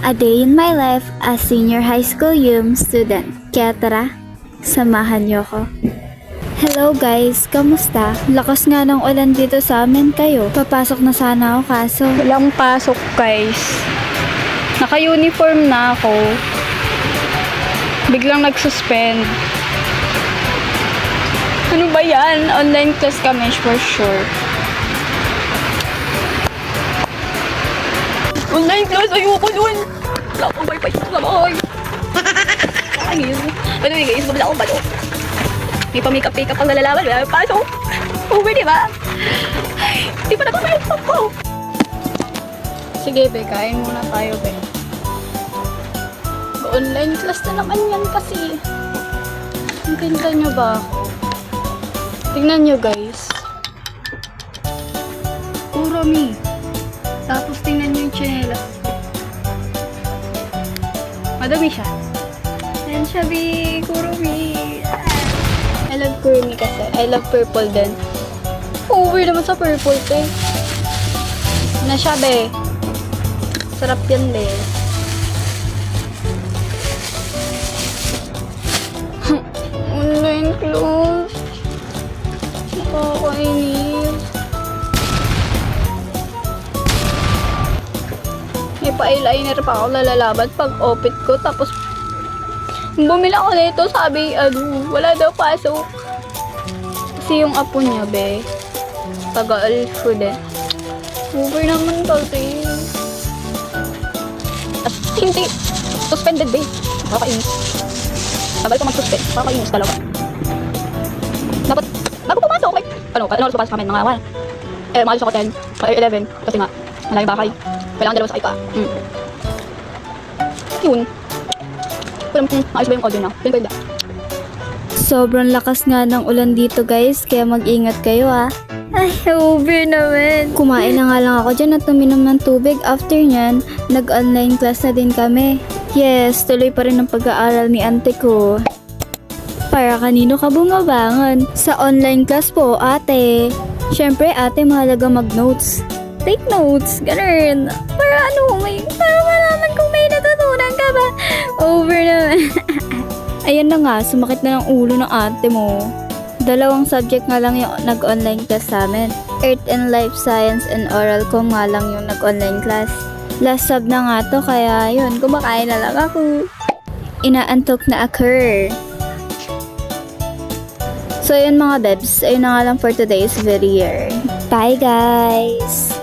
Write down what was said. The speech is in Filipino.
A day in my life as senior high school student. Kaya tara, samahan niyo ko. Hello guys, kamusta? Lakas nga ng ulan dito sa amin kayo. Papasok na sana ako kaso Walang pasok guys. Naka-uniform na ako. Biglang nag-suspend. Ano ba yan? Online class kami for sure. Online class? Ayoko dun! Wala akong wifi sa bahay. Ayun. Anyway guys, babala akong balo. May pa-makeup pang nalalaman. Wala akong pasok. Over, diba? Di pa na laptop ko. Sige, be. Kain muna tayo, be. Online class na naman yan kasi. Nakita nyo ba ako? Tingnan nyo, guys. Kurami. Tapos tingnan nyo yung chinelas ko. Madami siya. Ayan siya, be. Kurami. I love Kurumi kasi. I love purple din. Over naman sa purple, te. Na siya, be. Sarap yan, be. Online class. Nakakainis. May pa-eyeliner pa ako lalalaban pag opit ko. Tapos, bumili ako nito. Sabi, wala daw pasok. Kasi yung apo niya, be. Taga-alfo din. Over naman kasi. At hindi. Suspended, be. Nakakainis. Sabay ko mag-suspend. Nakakainis talaga. Dapat, bago pumasok, like, ano oras pumasok kami? Mga 1. Maalis ako 10, 11. Kasi nga, malayong bakay. Kailangan dalawa sakay pa. Yun. Ayos ba yung audio na? Pinagda. sobrang lakas nga ng ulan dito guys, kaya mag-ingat kayo ah. Ay, over naman. Kumain na nga lang ako dyan at uminom ng tubig. After nyan, nag-online class na din kami. Yes, tuloy pa rin ang pag-aaral ni ante ko. Para kanino ka bumabangon? Sa online class po, ate. Syempre, ate, mahalaga mag-notes. Take notes, ganun. Para malaman kung may natutunan ka ba. Over naman. Ayan na nga, sumakit na ng ulo ng ate mo. 2 subject nga lang yung nag-online class sa amin. Earth and Life Science and Oral Com nga lang yung nag-online class. Last sub na nga to, kaya yun, kumakain na lang ako. Inaantok na occur. So yun mga bebs, ayun na nga lang for today's video. Bye guys!